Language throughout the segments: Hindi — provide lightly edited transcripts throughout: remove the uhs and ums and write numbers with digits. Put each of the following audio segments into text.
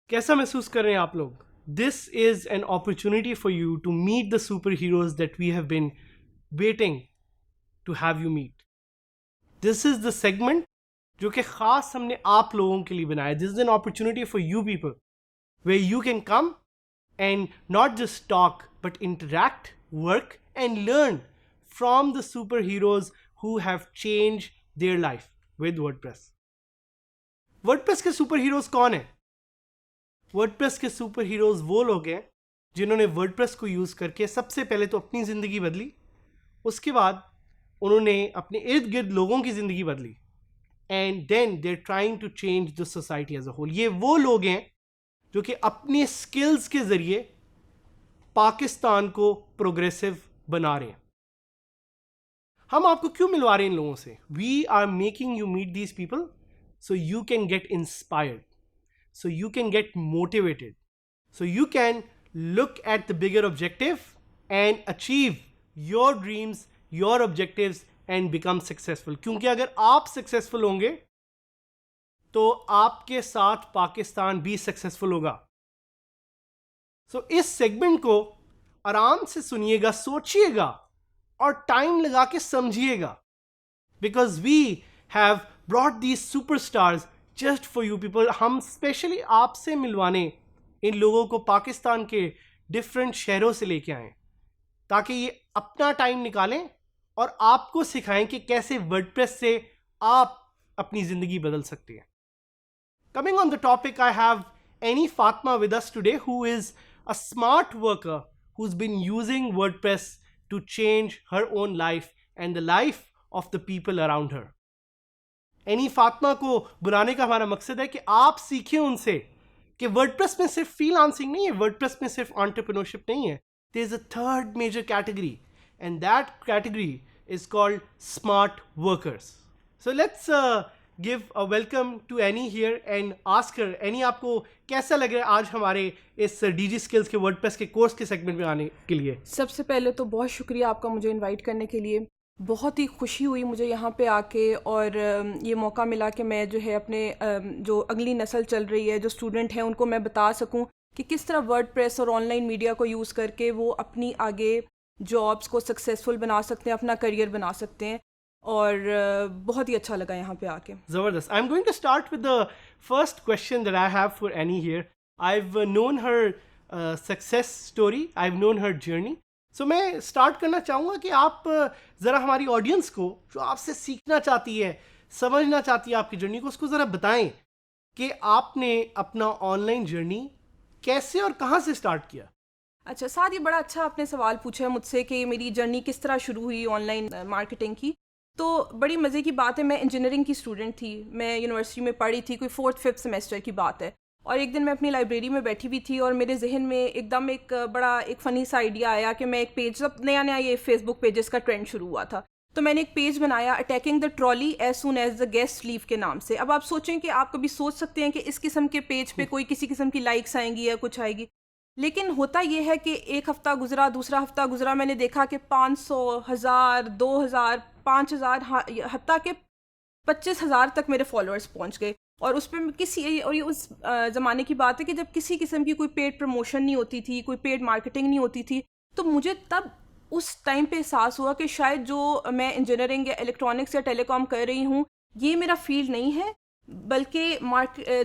कैसा महसूस कर रहे हैं आप लोग? This is an opportunity for you to meet the superheroes that we have been waiting to have you meet. This is the segment जो कि खास हमने आप लोगों के लिए बनाया. This is an opportunity for you people where you can come and not just talk but interact, work and learn from the superheroes who have changed their life with WordPress. WordPress के superheroes कौन है? WordPress के superheroes वो लोग हैं जिन्होंने WordPress को यूज़ करके सबसे पहले तो अपनी ज़िंदगी बदली, उसके बाद उन्होंने अपने इर्द गिर्द लोगों की ज़िंदगी बदली, and then they're trying to change the society as a whole. ये वो लोग हैं जो कि अपने स्किल्स के जरिए पाकिस्तान को प्रोग्रेसिव बना रहे हैं. हम आपको क्यों मिलवा रहे हैं इन लोगों से? We are making you meet these people so you can get inspired, so you can get motivated, so you can look at the bigger objective and achieve your dreams, your objectives and become successful. क्योंकि अगर आप सक्सेसफुल होंगे तो आपके साथ पाकिस्तान भी सक्सेसफुल होगा. सो इस सेगमेंट को आराम से सुनिएगा, सोचिएगा और टाइम लगा के समझिएगा, because we have brought these superstars just for you people. हम स्पेशली आपसे मिलवाने इन लोगों को पाकिस्तान के डिफरेंट शहरों से लेके आए ताकि ये अपना टाइम निकालें और आपको सिखाएं कि कैसे वर्डप्रेस से आप अपनी ज़िंदगी बदल सकते हैं. Coming on the topic, I have Annie Fatma with us today, who is a smart worker who's been using WordPress to change her own life and the life of the people around her. Annie Fatma को बुलाने का हमारा मकसद है कि आप सीखें उनसे कि WordPress में सिर्फ freelancing नहीं है, WordPress में सिर्फ entrepreneurship नहीं है. There is a third major category, and that category is called smart workers. So let's give a welcome to Annie here and ask her, Annie, आपको कैसा लग रहा है आज हमारे इस DG Skills के WordPress के कोर्स के सेगमेंट में आने के लिए? सबसे पहले तो बहुत शुक्रिया आपका मुझे इनवाइट करने के लिए. बहुत ही खुशी हुई मुझे यहाँ पे आके, और ये मौका मिला कि मैं जो है अपने जो अगली नस्ल चल रही है, जो स्टूडेंट हैं, उनको मैं बता सकूँ कि किस तरह वर्डप्रेस और ऑनलाइन मीडिया को यूज़ करके वो अपनी आगे जॉब्स को सक्सेसफुल बना सकते हैं, अपना करियर बना सकते हैं. और बहुत ही अच्छा लगा यहाँ पे आके. ज़बरदस्त. I am going to start with the first question that I have for Annie here. I have known her success story, I have known her journey. So मैं स्टार्ट करना चाहूँगा कि आप ज़रा हमारी ऑडियंस को जो आपसे सीखना चाहती है, समझना चाहती है आपकी जर्नी को, उसको ज़रा बताएं कि आपने अपना ऑनलाइन जर्नी कैसे और कहाँ से स्टार्ट किया. अच्छा साद, ये बड़ा अच्छा आपने सवाल पूछा है मुझसे कि मेरी जर्नी किस तरह शुरू हुई ऑनलाइन मार्केटिंग की. तो बड़ी मज़े की बात है, मैं इंजीनियरिंग की स्टूडेंट थी, मैं यूनिवर्सिटी में पढ़ी थी, कोई 4th-5th सेमेस्टर की बात है. और एक दिन मैं अपनी लाइब्रेरी में बैठी हुई थी और मेरे जहन में एकदम एक बड़ा एक फ़नी सा आइडिया आया कि मैं एक पेज, जब नया नया ये फेसबुक पेजेस का ट्रेंड शुरू हुआ था, तो मैंने एक पेज बनाया attacking the trolley as soon as the guest leave के नाम से. अब आप सोचें कि आप कभी सोच सकते हैं कि इस किस्म के पेज पे कोई किसी किस्म की लाइक्स आएंगी या कुछ आएगी, लेकिन होता यह है कि एक हफ़्ता गुजरा, दूसरा हफ़्ता गुजरा, मैंने देखा कि 500, 1000, 2000, 5000, हत्ता के 25,000 तक मेरे फॉलोअर्स पहुंच गए. और उस पर किसी, और ये उस ज़माने की बात है कि जब किसी किस्म की कोई पेड प्रमोशन नहीं होती थी, कोई पेड मार्केटिंग नहीं होती थी. तो मुझे तब उस टाइम पे एहसास हुआ कि शायद जो मैं इंजीनियरिंग या इलेक्ट्रॉनिक्स या टेलीकॉम कर रही हूँ, ये मेरा फील्ड नहीं है, बल्कि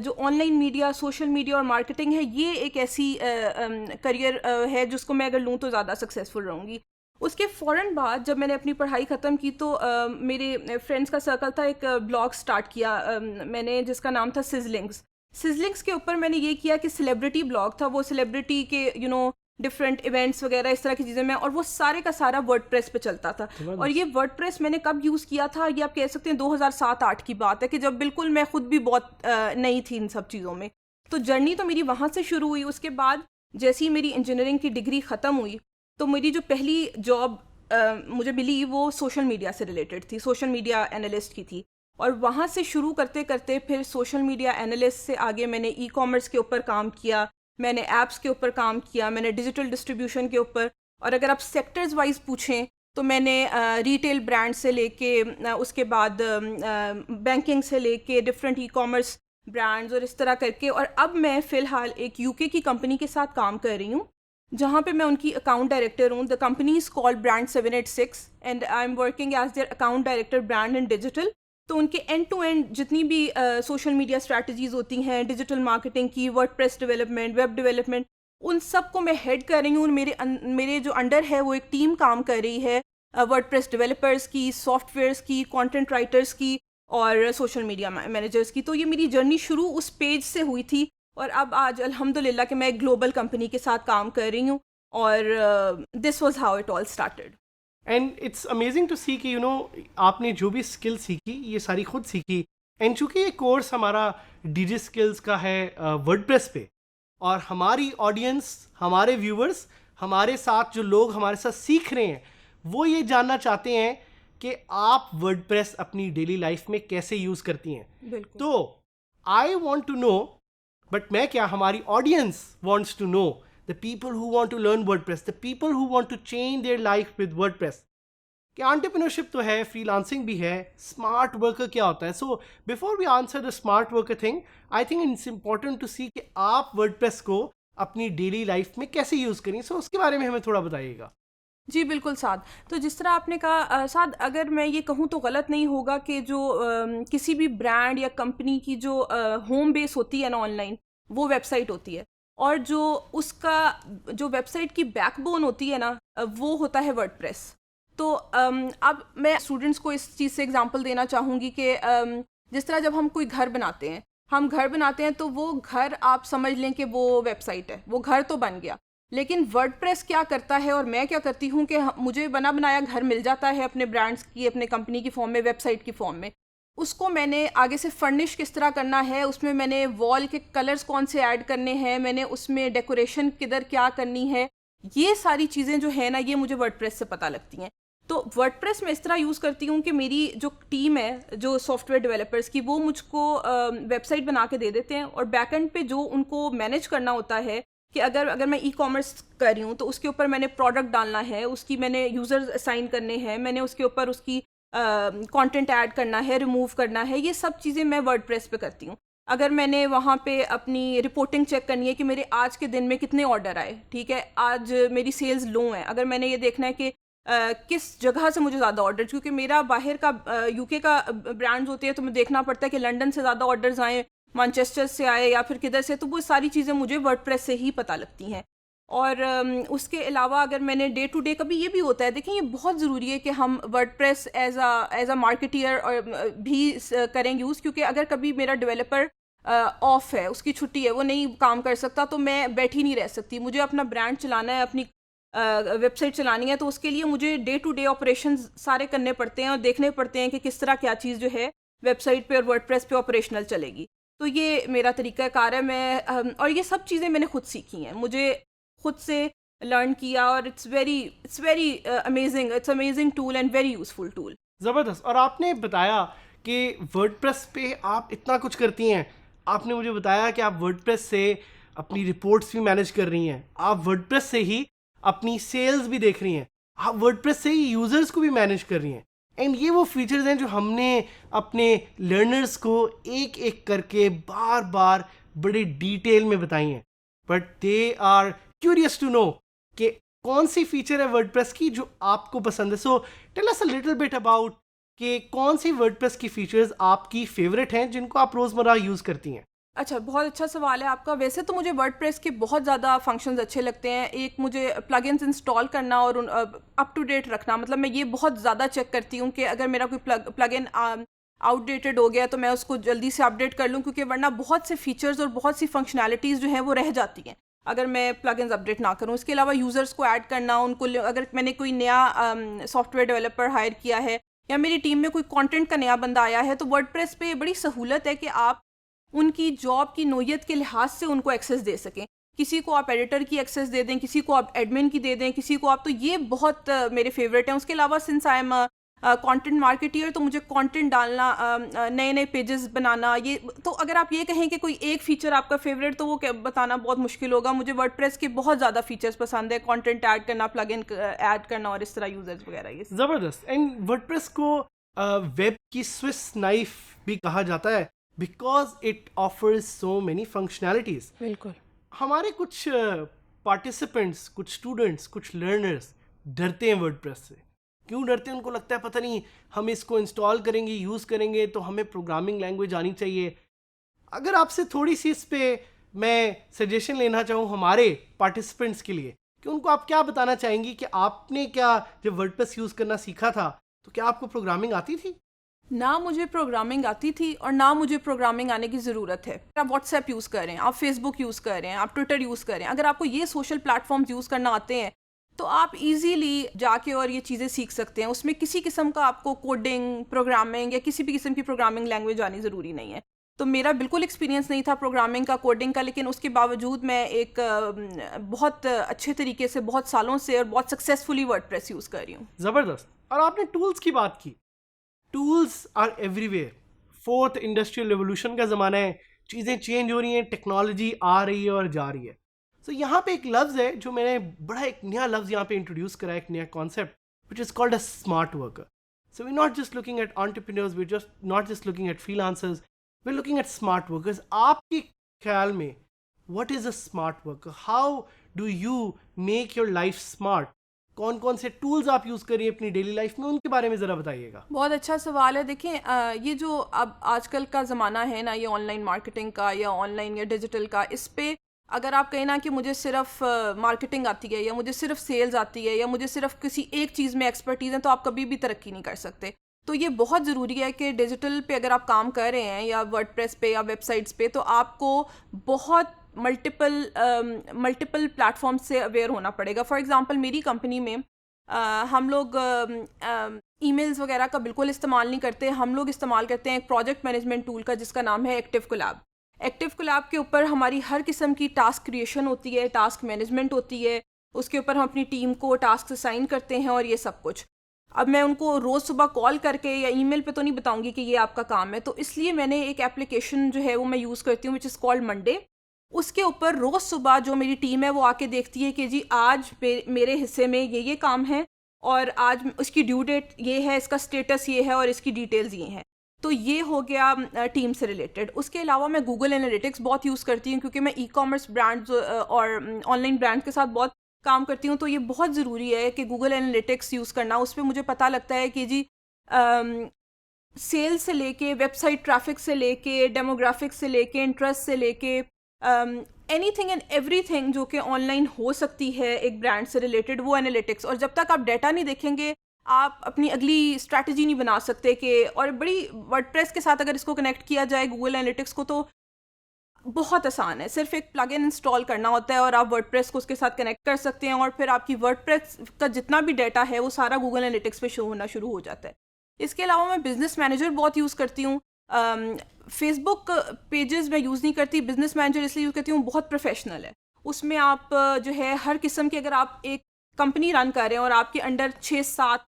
जो ऑनलाइन मीडिया, सोशल मीडिया और मार्केटिंग है, ये एक ऐसी करियर है जिसको मैं अगर लूँ तो ज़्यादा सक्सेसफुल रहूँगी. उसके फ़ौरन बाद जब मैंने अपनी पढ़ाई ख़त्म की तो मेरे फ्रेंड्स का सर्कल था, एक ब्लॉग स्टार्ट किया मैंने जिसका नाम था सिजलिंग्स. के ऊपर मैंने ये किया कि सेलिब्रिटी ब्लॉग था, वो सेलिब्रिटी के डिफरेंट इवेंट्स वगैरह इस तरह की चीज़ें में, और वो सारे का सारा वर्डप्रेस पे चलता था. और ये वर्डप्रेस मैंने कब यूज़ किया था, ये आप कह सकते हैं 2007-8 की बात है, कि जब बिल्कुल मैं खुद भी बहुत नई थी इन सब चीज़ों में. तो जर्नी तो मेरी वहाँ से शुरू हुई. उसके बाद जैसे ही मेरी इंजीनियरिंग की डिग्री ख़त्म हुई तो मेरी जो पहली जॉब मुझे मिली वो सोशल मीडिया से रिलेटेड थी, सोशल मीडिया एनालिस्ट की थी. और वहाँ से शुरू करते करते फिर सोशल मीडिया एनालिस्ट से आगे मैंने ई-कॉमर्स के ऊपर काम किया, मैंने ऐप्स के ऊपर काम किया, मैंने डिजिटल डिस्ट्रीब्यूशन के ऊपर. और अगर आप सेक्टर्स वाइज पूछें तो मैंने रिटेल ब्रांड से लेके उसके बाद बैंकिंग से लेके डिफरेंट ई-कॉमर्स ब्रांड्स और इस तरह करके। और अब मैं फ़िलहाल एक यूके की कंपनी के साथ काम कर रही हूँ, जहाँ पे मैं उनकी अकाउंट डायरेक्टर हूँ। The company is called brand 786 and I am working as their account director brand and digital. तो उनके एंड टू एंड जितनी भी सोशल मीडिया स्ट्रैटेजीज होती हैं, डिजिटल मार्केटिंग की, वर्डप्रेस डेवलपमेंट, वेब डेवलपमेंट, उन सब को मैं हेड कर रही हूँ। और मेरे जो अंडर है वो एक टीम काम कर रही है वर्डप्रेस डेवलपर्स की, सॉफ्टवेयर्स की, कंटेंट राइटर्स की और सोशल मीडिया मैनेजर्स की। तो ये मेरी जर्नी शुरू उस पेज से हुई थी और अब आज अल्हम्दुलिल्लाह कि मैं एक ग्लोबल कंपनी के साथ काम कर रही हूँ। और this was how it all started. And it's amazing to see कि आपने जो भी स्किल सीखी ये सारी खुद सीखी। एंड चूंकि ये कोर्स हमारा डीजी स्किल्स का है वर्डप्रेस पे, और हमारी ऑडियंस, हमारे व्यूवर्स, हमारे साथ जो लोग हमारे साथ सीख रहे हैं वो ये जानना चाहते हैं कि आप वर्डप्रेस अपनी डेली लाइफ में कैसे यूज़ करती हैं। बिल्कुल। तो I want to know, but मैं क्या, हमारी audience wants to know, the people who want to learn WordPress, the people who want to change their life with WordPress. कि entrepreneurship तो है, freelancing भी है, smart worker क्या होता है? So before we answer the smart worker thing, I think it's important to see कि आप WordPress को अपनी डेली लाइफ में कैसे यूज़ करें। So उसके बारे में हमें थोड़ा बताइएगा। जी बिल्कुल साद। तो जिस तरह आपने कहा साद, अगर मैं ये कहूँ तो गलत नहीं होगा कि जो किसी भी ब्रांड या कंपनी की जो होम बेस होती है ना ऑनलाइन, वो वेबसाइट होती है। और जो उसका जो वेबसाइट की बैकबोन होती है ना, वो होता है वर्डप्रेस। तो अब मैं स्टूडेंट्स को इस चीज़ से एग्जांपल देना चाहूँगी कि जिस तरह जब हम कोई घर बनाते हैं तो वो घर आप समझ लें कि वो वेबसाइट है, वो घर तो बन गया। लेकिन वर्डप्रेस क्या करता है और मैं क्या करती हूँ कि मुझे बना बनाया घर मिल जाता है अपने ब्रांड्स की, अपने कंपनी की फॉर्म में, वेबसाइट की फॉर्म में। उसको मैंने आगे से फर्निश किस तरह करना है, उसमें मैंने वॉल के कलर्स कौन से ऐड करने हैं, मैंने उसमें डेकोरेशन किधर क्या करनी है, ये सारी चीज़ें जो है ना, ये मुझे वर्डप्रेस से पता लगती हैं। तो वर्डप्रेस मैं इस तरह यूज़ करती हूँ कि मेरी जो टीम है, जो सॉफ्टवेयर डेवलपर्स की, वो मुझको वेबसाइट बना के दे देते हैं। और बैकएंड पे जो उनको मैनेज करना होता है कि अगर मैं ई कॉमर्स कर रही हूँ तो उसके ऊपर मैंने प्रोडक्ट डालना है, उसकी मैंने यूज़र्स असाइन करने हैं, मैंने उसके ऊपर उसकी कंटेंट ऐड करना है, रिमूव करना है, ये सब चीज़ें मैं वर्डप्रेस पे करती हूँ। अगर मैंने वहाँ पे अपनी रिपोर्टिंग चेक करनी है कि मेरे आज के दिन में कितने ऑर्डर आए, ठीक है, आज मेरी सेल्स लो हैं, अगर मैंने ये देखना है कि किस जगह से मुझे ज़्यादा ऑर्डर, क्योंकि मेरा बाहर का यूके का ब्रांड्स होते हैं तो मुझे देखना पड़ता है कि लंदन से ज़्यादा ऑर्डर्स आए, मैनचेस्टर से आए या फिर किधर से, तो वो सारी चीज़ें मुझे वर्डप्रेस से ही पता लगती हैं। और उसके अलावा अगर मैंने डे टू डे, कभी ये भी होता है, देखिए ये बहुत ज़रूरी है कि हम वर्डप्रेस एज अ मार्केटियर और भी करें यूज़, क्योंकि अगर कभी मेरा डेवलपर ऑफ है, उसकी छुट्टी है, वो नहीं काम कर सकता, तो मैं बैठी नहीं रह सकती, मुझे अपना ब्रांड चलाना है, अपनी वेबसाइट चलानी है, तो उसके लिए मुझे डे टू डे ऑपरेशन सारे करने पड़ते हैं और देखने पड़ते हैं कि किस तरह क्या चीज़ जो है वेबसाइट पे और वर्डप्रेस पे ऑपरेशनल चलेगी। तो ये मेरा तरीक़ाकार है। मैं और ये सब चीज़ें मैंने खुद सीखी हैं, मुझे खुद से लर्न किया, और it's very amazing tool and very useful tool. ज़बरदस्त। और आपने बताया कि वर्डप्रेस पे आप इतना कुछ करती हैं, आपने मुझे बताया कि आप वर्डप्रेस से अपनी रिपोर्ट्स भी मैनेज कर रही हैं, आप वर्डप्रेस से ही अपनी सेल्स भी देख रही हैं, आप वर्डप्रेस से ही यूज़र्स को भी मैनेज कर रही हैं। एंड ये वो फीचर्स हैं जो हमने अपने लर्नर्स को एक एक करके बार बार बड़े डिटेल में बताई हैं, but they are curious to know कि कौन सी फीचर है वर्डप्रेस की जो आपको पसंद है। So tell us a little bit about कि कौन सी वर्डप्रेस की फीचर्स आपकी फेवरेट हैं जिनको आप रोज़मर्रा यूज़ करती हैं। अच्छा, बहुत अच्छा सवाल है आपका। वैसे तो मुझे वर्डप्रेस के बहुत ज़्यादा फंक्शंस अच्छे लगते हैं। एक, मुझे प्लगइन्स इंस्टॉल करना और अप टू डेट रखना, मतलब मैं ये बहुत ज़्यादा चेक करती हूँ कि अगर मेरा कोई प्लगइन आउटडेटेड हो गया तो मैं उसको जल्दी से अपडेट कर लूँ, क्योंकि वरना बहुत से फीचर्स और बहुत सी फंक्शनैलिटीज़ जो हैं वो रह जाती हैं अगर मैं प्लगइन्स अपडेट ना करूँ। इसके अलावा यूज़र्स को ऐड करना, उनको, अगर मैंने कोई नया सॉफ्टवेयर डेवलपर हायर किया है या मेरी टीम में कोई कंटेंट का नया बंदा आया है, तो वर्डप्रेस पे बड़ी सहूलत है कि आप उनकी जॉब की नोयत के लिहाज से उनको एक्सेस दे सकें। किसी को आप एडिटर की एक्सेस दे दें, किसी को आप एडमिन की दे दें, किसी को आप, तो ये बहुत मेरे फेवरेट हैं। उसके अलावा since I am content marketeer, तो मुझे कंटेंट डालना, नए नए पेजेस बनाना, ये तो अगर आप ये कहें कि कोई एक फ़ीचर आपका फेवरेट, तो वो बताना बहुत मुश्किल होगा। मुझे वर्डप्रेस के बहुत ज़्यादा फीचर्स पसंद है, कंटेंट ऐड करना, प्लगइन ऐड करना और इस तरह यूजर्स वगैरह। ये ज़बरदस्त। एंड वर्डप्रेस को वेब की स्विस नाइफ भी कहा जाता है, because it offers so many functionalities. बिल्कुल हमारे कुछ पार्टिसिपेंट्स, कुछ स्टूडेंट्स, कुछ लर्नर्स डरते हैं वर्डप्रेस से. क्यों डरते हैं? उनको लगता है पता नहीं हम इसको इंस्टॉल करेंगे, यूज़ करेंगे तो हमें प्रोग्रामिंग लैंग्वेज आनी चाहिए. अगर आपसे थोड़ी सी इस पे मैं सजेशन लेना चाहूँ हमारे पार्टिसिपेंट्स के लिए, कि उनको आप क्या बताना चाहेंगी कि आपने क्या जब वर्डप्रेस यूज़ करना सीखा था तो क्या आपको प्रोग्रामिंग आती थी? ना मुझे प्रोग्रामिंग आती थी और ना मुझे प्रोग्रामिंग आने की ज़रूरत है. आप व्हाट्सएप यूज़ कर रहे हैं, आप फेसबुक यूज़ कर रहे हैं, आप ट्विटर यूज़ कर रहे हैं, अगर आपको ये सोशल प्लेटफॉर्म्स यूज़ करना आते हैं तो आप इजीली जाके और ये चीज़ें सीख सकते हैं. उसमें किसी किस्म का आपको कोडिंग, प्रोग्रामिंग या किसी भी किस्म की प्रोग्रामिंग लैंग्वेज आनी ज़रूरी नहीं है. तो मेरा बिल्कुल एक्सपीरियंस नहीं था प्रोग्रामिंग का, कोडिंग का, लेकिन उसके बावजूद मैं एक बहुत अच्छे तरीके से बहुत सालों से और बहुत सक्सेसफुली वर्डप्रेस यूज़ कर रही हूँ. ज़बरदस्त. और आपने टूल्स की बात की. Tools are everywhere. Fourth industrial revolution का ज़माना है, चीज़ें चेंज हो रही हैं, टेक्नोलॉजी आ रही है और जा रही है. सो यहाँ पे एक लफ्ज़ है जो मैंने बड़ा एक नया लफ्ज़ यहाँ पे इंट्रोड्यूस करा है, एक नया concept, which is called a smart worker. So we're not just looking at entrepreneurs, we're just not just looking at freelancers, we're looking at smart workers. आपके ख्याल में what is a smart worker? How do you make your life smart? कौन कौन से टूल्स आप यूज़ करिए अपनी डेली लाइफ में, उनके बारे में ज़रा बताइएगा. बहुत अच्छा सवाल है. देखें, ये जो अब आजकल का ज़माना है ना, ये ऑनलाइन मार्केटिंग का या ऑनलाइन या डिजिटल का, इस पे अगर आप कहें ना कि मुझे सिर्फ मार्केटिंग आती है या मुझे सिर्फ सेल्स आती है या मुझे सिर्फ किसी एक चीज़ में एक्सपर्टीज़ है, तो आप कभी भी तरक्की नहीं कर सकते. तो ये बहुत ज़रूरी है कि डिजिटल पे अगर आप काम कर रहे हैं या वर्डप्रेस पे या वेबसाइट्स पे, तो आपको बहुत मल्टीपल प्लेटफॉर्म से अवेयर होना पड़ेगा. फॉर एग्जांपल मेरी कंपनी में हम लोग ईमेल्स वगैरह का बिल्कुल इस्तेमाल नहीं करते. हम लोग इस्तेमाल करते हैं एक प्रोजेक्ट मैनेजमेंट टूल का जिसका नाम है एक्टिव कोलैब. एक्टिव कोलैब के ऊपर हमारी हर किस्म की टास्क क्रिएशन होती है, टास्क मैनेजमेंट होती है, उसके ऊपर हम अपनी टीम को टास्क असाइन करते हैं और ये सब कुछ. अब मैं उनको रोज़ सुबह कॉल करके या ईमेल पे तो नहीं बताऊंगी कि ये आपका काम है. तो इसलिए मैंने एक एप्लीकेशन जो है वो मैं यूज़ करती हूँ, विच इज़ कॉल्ड मंडे. उसके ऊपर रोज़ सुबह जो मेरी टीम है वो आके देखती है कि जी आज मेरे हिस्से में ये काम है और आज उसकी ड्यू डेट ये है, इसका स्टेटस ये है और इसकी डिटेल्स ये हैं. तो ये हो गया टीम से रिलेटेड. उसके अलावा मैं गूगल एनालिटिक्स बहुत यूज़ करती हूँ क्योंकि मैं ई कॉमर्स ब्रांड्स और ऑनलाइन ब्रांड्स के साथ बहुत काम करती हूँ. तो ये बहुत ज़रूरी है कि गूगल एनालिटिक्स यूज़ करना. उस पर मुझे पता लगता है कि जी सेल्स से लेके, वेबसाइट ट्रैफिक से लेके, डेमोग्राफिक्स से लेके, इंटरेस्ट से लेके, एनीथिंग एंड एवरीथिंग जो कि ऑनलाइन हो सकती है एक ब्रांड से रिलेटेड, वो एनालिटिक्स. और जब तक आप डाटा नहीं देखेंगे आप अपनी अगली स्ट्रैटेजी नहीं बना सकते. कि और बड़ी वर्डप्रेस के साथ अगर इसको कनेक्ट किया जाए गूगल एनालिटिक्स को, तो बहुत आसान है. सिर्फ एक प्लगइन इंस्टॉल करना होता है और आप वर्डप्रेस को उसके साथ कनेक्ट कर सकते हैं और फिर आपकी वर्डप्रेस का जितना भी डाटा है वो सारा गूगल एनालिटिक्स पे शो होना शुरू हो जाता है. इसके अलावा मैं बिजनेस मैनेजर बहुत यूज़ करती हूँ. फेसबुक पेजेस मैं यूज़ नहीं करती. बिजनेस मैनेजर इसलिए यूज़ करती हूँ, बहुत प्रोफेशनल है. उसमें आप जो है हर किस्म की, अगर आप एक कंपनी रन कर रहे हैं और आपके अंडर 6-7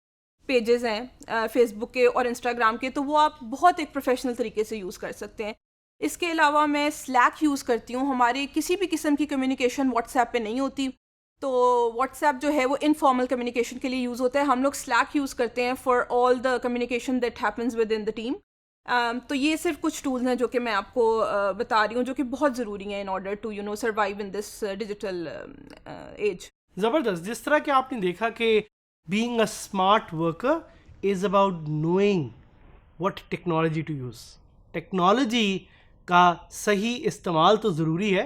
पेजेस हैं फेसबुक के और इंस्टाग्राम के, तो वो आप बहुत एक प्रोफेशनल तरीके से यूज़ कर सकते हैं. इसके अलावा मैं स्लैक यूज़ करती हूँ. हमारे किसी भी किस्म की कम्युनिकेशन व्हाट्सएप पे नहीं होती, तो व्हाट्सएप जो है वो इनफॉर्मल कम्युनिकेशन के लिए यूज़ होता है. हम लोग स्लैक यूज़ करते हैं for all the communication that happens with in the team. तो ये सिर्फ कुछ टूल्स हैं जो कि मैं आपको बता रही हूँ, जो कि बहुत ज़रूरी हैं in order to survive in this digital age. ज़बरदस्त. जिस तरह कि आपने देखा कि being a smart worker is about knowing what technology to use. Technology का सही इस्तेमाल तो ज़रूरी है,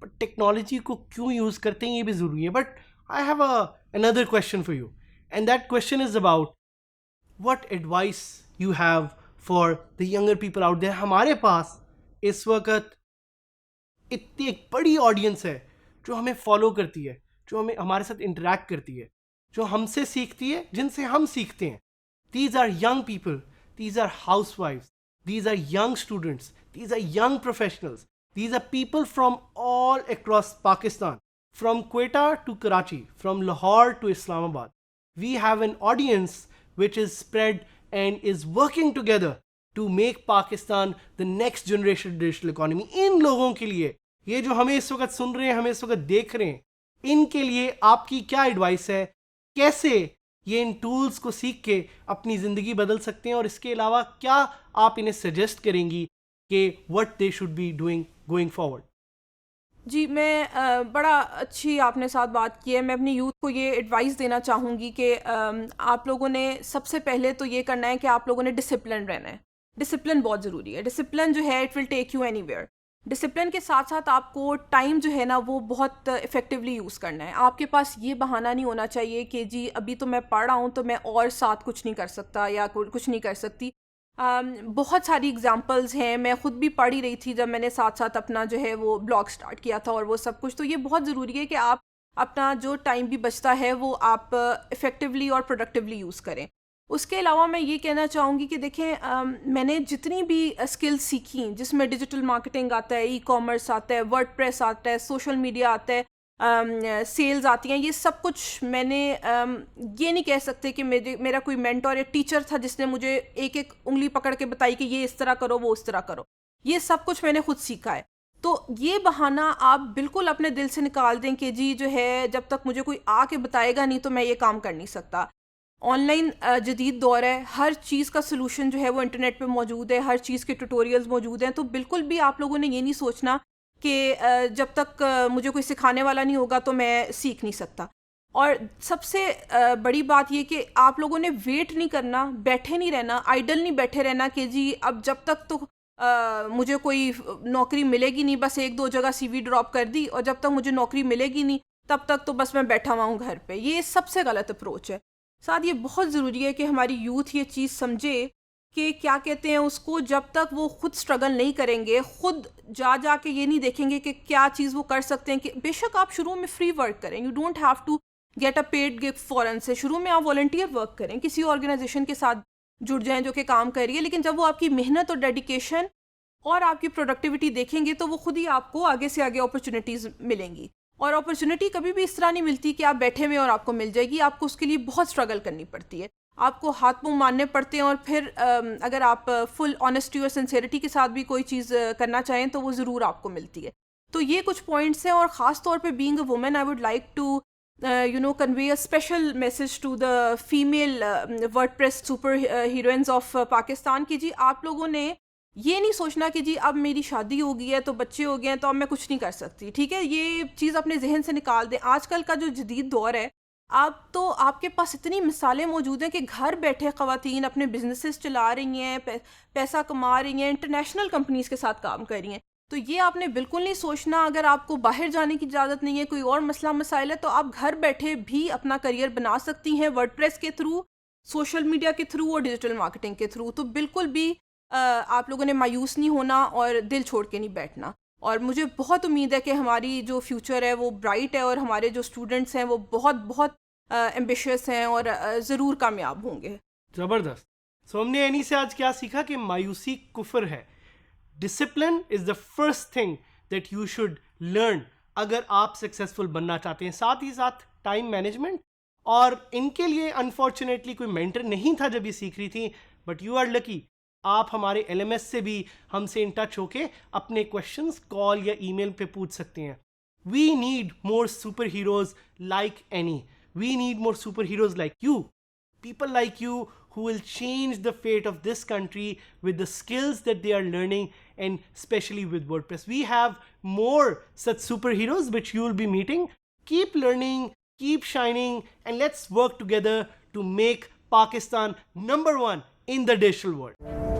बट टेक्नोलॉजी को क्यों यूज़ करते हैं ये भी ज़रूरी है. But I have another question for you, and that question is about what advice you have for the younger people out there. हमारे पास इस वक्त इतनी एक बड़ी ऑडियंस है जो हमें फॉलो करती है, जो हमारे साथ इंटरेक्ट करती है, जो हमसे सीखती है, जिनसे हम सीखते हैं. These are young people, these are housewives, these are young students, these are young professionals, these are people from all across Pakistan, from Quetta to Karachi, from Lahore to Islamabad. We have an audience which is spread and is working together to make Pakistan the next generation digital economy. इन लोगों के लिए, ये जो हमें इस वक्त सुन रहे हैं, हमें इस वक्त देख रहे हैं, इनके लिए आपकी क्या एडवाइस है? कैसे ये इन टूल्स को सीख के अपनी ज़िंदगी बदल सकते हैं, और इसके अलावा क्या आप इन्हें सजेस्ट करेंगी कि what they should be doing going forward. जी, मैं बड़ा अच्छी आपने साथ बात की है। मैं अपनी यूथ को ये एडवाइस देना चाहूँगी कि आप लोगों ने सबसे पहले तो ये करना है कि आप लोगों ने डिसिप्लिन रहना है। डिसिप्लिन बहुत ज़रूरी है। डिसिप्लिन जो है it will take you anywhere. Discipline के साथ साथ आपको टाइम जो है ना वो बहुत इफ़ेक्टिवली यूज़ करना है। आपके पास ये बहाना नहीं होना चाहिए कि जी अभी तो मैं पढ़ रहा हूँ तो मैं और साथ कुछ नहीं कर सकता या कुछ नहीं कर सकती। बहुत सारी एग्जांपल्स हैं। मैं ख़ुद भी पढ़ ही रही थी जब मैंने साथ साथ अपना जो है वो ब्लॉग स्टार्ट किया था और वो सब कुछ। तो ये बहुत ज़रूरी है कि आप अपना जो टाइम भी बचता है वो आप इफ़ेक्टिवली और प्रोडक्टिवली यूज़ करें। उसके अलावा मैं ये कहना चाहूँगी कि देखें मैंने जितनी भी स्किल्स सीखी जिसमें डिजिटल मार्केटिंग आता है, ई-कॉमर्स आता है, वर्डप्रेस आता है, सोशल मीडिया आता है, सेल्स आती हैं, ये सब कुछ मैंने ये नहीं कह सकते कि मेरा कोई मेंटर या टीचर था जिसने मुझे एक एक उंगली पकड़ के बताई कि ये इस तरह करो वो उस तरह करो। ये सब कुछ मैंने खुद सीखा है। तो ये बहाना आप बिल्कुल अपने दिल से निकाल दें कि जी जो है जब तक मुझे कोई आके बताएगा नहीं तो मैं ये काम कर नहीं सकता। ऑनलाइन जदीद दौर है, हर चीज़ का सलूशन जो है वो इंटरनेट पे मौजूद है, हर चीज़ के ट्यूटोरियल्स मौजूद हैं। तो बिल्कुल भी आप लोगों ने ये नहीं सोचना कि जब तक मुझे कोई सिखाने वाला नहीं होगा तो मैं सीख नहीं सकता। और सबसे बड़ी बात ये कि आप लोगों ने वेट नहीं करना, बैठे नहीं रहना, आइडल नहीं बैठे रहना कि जी अब जब तक तो मुझे कोई नौकरी मिलेगी नहीं, बस एक दो जगह सीवी ड्रॉप कर दी और जब तक मुझे नौकरी मिलेगी नहीं तब तक तो बस मैं बैठा हुआ हूँ घर पे। ये सबसे गलत अप्रोच है। साथ ये बहुत ज़रूरी है कि हमारी यूथ ये चीज़ समझे कि क्या कहते हैं उसको, जब तक वो खुद स्ट्रगल नहीं करेंगे, खुद जा के ये नहीं देखेंगे कि क्या चीज़ वो कर सकते हैं। कि बेशक आप शुरू में फ्री वर्क करें, you don't have to get a paid gig फ़ौरन से। शुरू में आप वॉलंटियर वर्क करें, किसी ऑर्गेनाइजेशन के साथ जुड़ जाएं जो कि काम कर रही है, लेकिन जब वो आपकी मेहनत और डेडिकेशन और आपकी प्रोडक्टिविटी देखेंगे तो वो खुद ही आपको आगे से आगे अपॉर्चुनिटीज़ मिलेंगी। और अपॉर्चुनिटी कभी भी इस तरह नहीं मिलती कि आप बैठे हुए और आपको मिल जाएगी। आपको उसके लिए बहुत स्ट्रगल करनी पड़ती है, आपको हाथ मुंह मारने पड़ते हैं। और फिर अगर आप फुल ऑनेस्टी और सिंसेरिटी के साथ भी कोई चीज़ करना चाहें तो वो ज़रूर आपको मिलती है। तो ये कुछ पॉइंट्स हैं। और ख़ास तौर पे being a women I would like to convey a special message to the female WordPress superheroines of Pakistan की जी आप लोगों ने ये नहीं सोचना कि जी अब मेरी शादी हो गई है तो बच्चे हो गए हैं तो अब मैं कुछ नहीं कर सकती। ठीक है, ये चीज़ अपने जहन से निकाल दें। आजकल का जो जदीद दौर है, आप तो आपके पास इतनी मिसालें मौजूद हैं कि घर बैठे ख़वातीन अपने बिजनेसेस चला रही हैं, पैसा कमा रही हैं, इंटरनेशनल कंपनीज़ के साथ काम कर रही हैं। तो ये आपने बिल्कुल नहीं सोचना। अगर आपको बाहर जाने की इजाज़त नहीं है, कोई और मसला मसाइल है, तो आप घर बैठे भी अपना करियर बना सकती हैं वर्डप्रेस के थ्रू, सोशल मीडिया के थ्रू और डिजिटल मार्केटिंग के थ्रू। तो बिल्कुल भी आप लोगों ने मायूस नहीं होना और दिल छोड़ के नहीं बैठना। और मुझे बहुत उम्मीद है कि हमारी जो फ्यूचर है वो ब्राइट है और हमारे जो स्टूडेंट्स हैं वो बहुत बहुत एम्बिशियस हैं और ज़रूर कामयाब होंगे। ज़बरदस्त। सो हमने एनी से आज क्या सीखा कि मायूसी कुफर है। Discipline is the first thing that you should learn अगर आप सक्सेसफुल बनना चाहते हैं। साथ ही साथ टाइम मैनेजमेंट, और इनके लिए अनफॉर्चुनेटली कोई मेंटर नहीं था जब ये सीख रही थी, बट यू आर लकी। आप हमारे LMS से भी हमसे इन टच होके अपने क्वेश्चंस कॉल या ईमेल पे पूछ सकते हैं। We need more superheroes like Annie. We need more superheroes like you, people like you who will change the fate of this country with the skills that they are learning, and especially with WordPress. We have more such superheroes which you will be meeting. Keep learning, keep shining, and let's work together to make Pakistan #1 in the digital world.